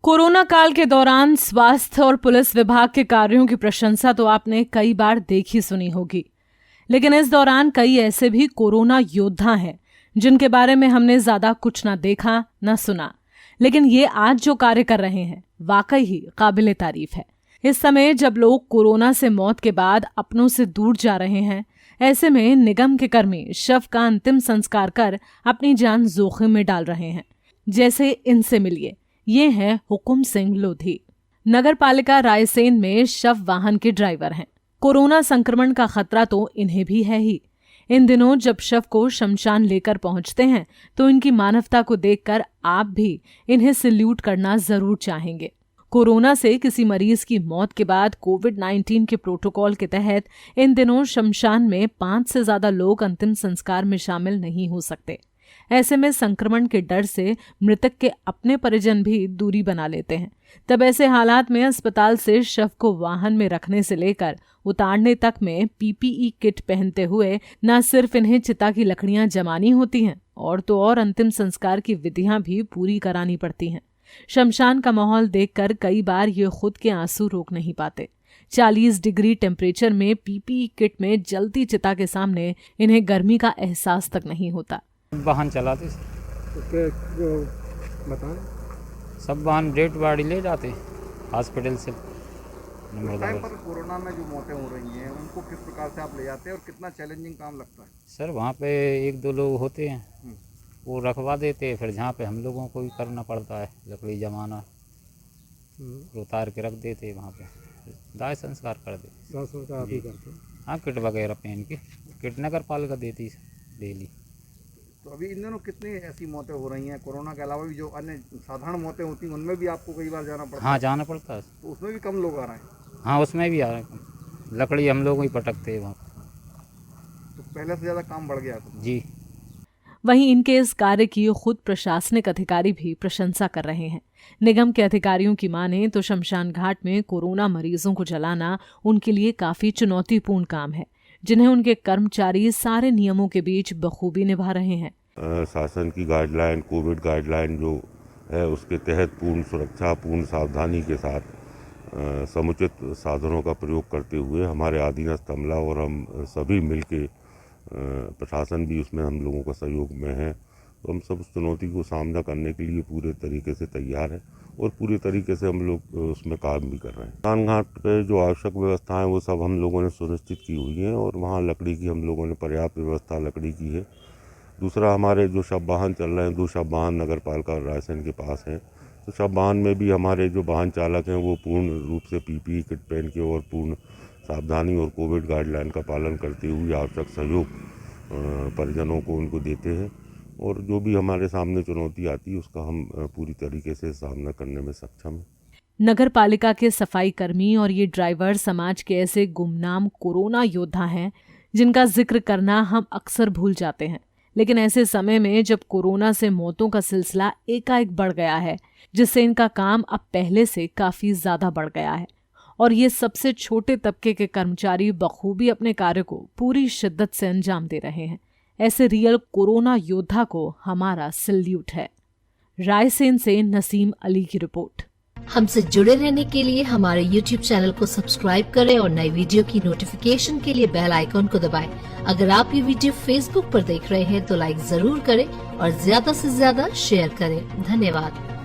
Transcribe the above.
Corona काल के दौरान स्वास्थ्य और पुलिस विभाग के कार्यों की प्रशंसा तो आपने कई बार देखी सुनी होगी, लेकिन इस दौरान कई ऐसे भी कोरोना योद्धा हैं जिनके बारे में हमने ज्यादा कुछ ना देखा ना सुना, लेकिन ये आज जो कार्य कर रहे हैं वाकई ही काबिले तारीफ है। इस समय जब लोग कोरोना से मौत के बाद अपनों से दूर जा रहे हैं, ऐसे में निगम के कर्मी शव का अंतिम संस्कार कर अपनी जान जोखिम में डाल रहे हैं। जैसे इनसे मिलिए, ये हैं हुकुम सिंह लोधी। नगर पालिका रायसेन में शव वाहन के ड्राइवर हैं। कोरोना संक्रमण का खतरा तो इन्हें भी है ही। इन दिनों जब शव को शमशान लेकर पहुंचते हैं तो इनकी मानवता को देखकर आप भी इन्हें सैल्यूट करना जरूर चाहेंगे। कोरोना से किसी मरीज की मौत के बाद कोविड-19 के प्रोटोकॉल के तहत इन दिनों शमशान में 5 से ज्यादा लोग अंतिम संस्कार में शामिल नहीं हो सकते। ऐसे में संक्रमण के डर से मृतक के अपने परिजन भी दूरी बना लेते हैं। तब ऐसे हालात में अस्पताल से शव को वाहन में रखने से लेकर उतारने तक में पीपीई किट पहनते हुए न सिर्फ इन्हें चिता की लकड़ियां जमानी होती हैं और तो और अंतिम संस्कार की विधियां भी पूरी करानी पड़ती हैं। शमशान का माहौल देखकर कई बार ये खुद के आंसू रोक नहीं पाते। 40 डिग्री टेम्परेचर में पीपीई किट में जलती चिता के सामने इन्हें गर्मी का एहसास तक नहीं होता। वाहन चलाते सब वाहन डेड बॉडी ले जाते हॉस्पिटल से। टाइम पर कोरोना में जो मौतें हो रही हैं उनको किस प्रकार से आप ले जाते हैं और कितना चैलेंजिंग काम लगता है? सर वहाँ पे 1-2 लोग होते हैं, वो रखवा देते हैं, फिर जहाँ पे हम लोगों को भी करना पड़ता है लकड़ी जमाना, उतार के रख देते वहाँ पे, दाह संस्कार कर देते। हाँ, किट वगैरह पहन के, किट नगर पालिका देती डेली। तो अभी इन दिनों कितनी ऐसी मौतें हो रही हैं कोरोना के अलावा भी जो अन्य साधारण मौतें होती हैं उनमें भी आपको कई बार जाना पड़ता है? हाँ, जाना पड़ता है। तो उसमें भी कम लोग आ रहे हैं? हाँ, उसमें भी आ रहे हैं, लकड़ी हम लोग ही पटकते हैं वहाँ। तो पहले से ज़्यादा काम बढ़ गया तो? जी। वहीं इनके इस कार्य की खुद प्रशासनिक अधिकारी भी प्रशंसा कर रहे हैं। निगम के अधिकारियों की माने तो शमशान घाट में कोरोना मरीजों को जलाना उनके लिए काफी चुनौतीपूर्ण काम है, जिन्हें उनके कर्मचारी सारे नियमों के बीच बखूबी निभा रहे हैं। शासन की गाइडलाइन, कोविड गाइडलाइन जो है उसके तहत पूर्ण सुरक्षा, पूर्ण सावधानी के साथ समुचित साधनों का प्रयोग करते हुए हमारे अधीनस्थ अमला और हम सभी मिलके, प्रशासन भी उसमें हम लोगों का सहयोग में है, तो हम सब उस चुनौती को सामना करने के लिए पूरे तरीके से तैयार हैं और पूरे तरीके से हम लोग उसमें काम भी कर रहे हैं। शमशान घाट पे जो आवश्यक व्यवस्थाएं वो सब हम लोगों ने सुनिश्चित की हुई हैं और वहाँ लकड़ी की हम लोगों ने पर्याप्त व्यवस्था लकड़ी की है। दूसरा, हमारे जो शव वाहन चल रहे हैं, 2 शव वाहन नगर पालिका रायसेन के पास हैं, तो शव वाहन में भी हमारे जो वाहन चालक हैं वो पूर्ण रूप से पीपीई किट पहन के और पूर्ण सावधानी और कोविड गाइडलाइन का पालन करते हुए आवश्यक सहयोग परिजनों को उनको देते हैं और जो भी हमारे सामने चुनौती आती है उसका हम पूरी तरीके से सामना करने में सक्षम हैं। नगर पालिका के सफाई कर्मी और ये ड्राइवर समाज के ऐसे गुमनाम कोरोना योद्धा हैं जिनका जिक्र करना हम अक्सर भूल जाते हैं, लेकिन ऐसे समय में जब कोरोना से मौतों का सिलसिला एकाएक बढ़ गया है, जिससे इनका काम अब पहले से काफी ज्यादा बढ़ गया है और ये सबसे छोटे तबके के कर्मचारी बखूबी अपने कार्य को पूरी शिद्दत से अंजाम दे रहे हैं। ऐसे रियल कोरोना योद्धा को हमारा सैल्यूट है। रायसेन से नसीम अली की रिपोर्ट। हमसे जुड़े रहने के लिए हमारे YouTube चैनल को सब्सक्राइब करें और नई वीडियो की नोटिफिकेशन के लिए बेल आइकॉन को दबाएं। अगर आप ये वीडियो Facebook पर देख रहे हैं तो लाइक जरूर करें और ज्यादा से ज्यादा शेयर करें। धन्यवाद।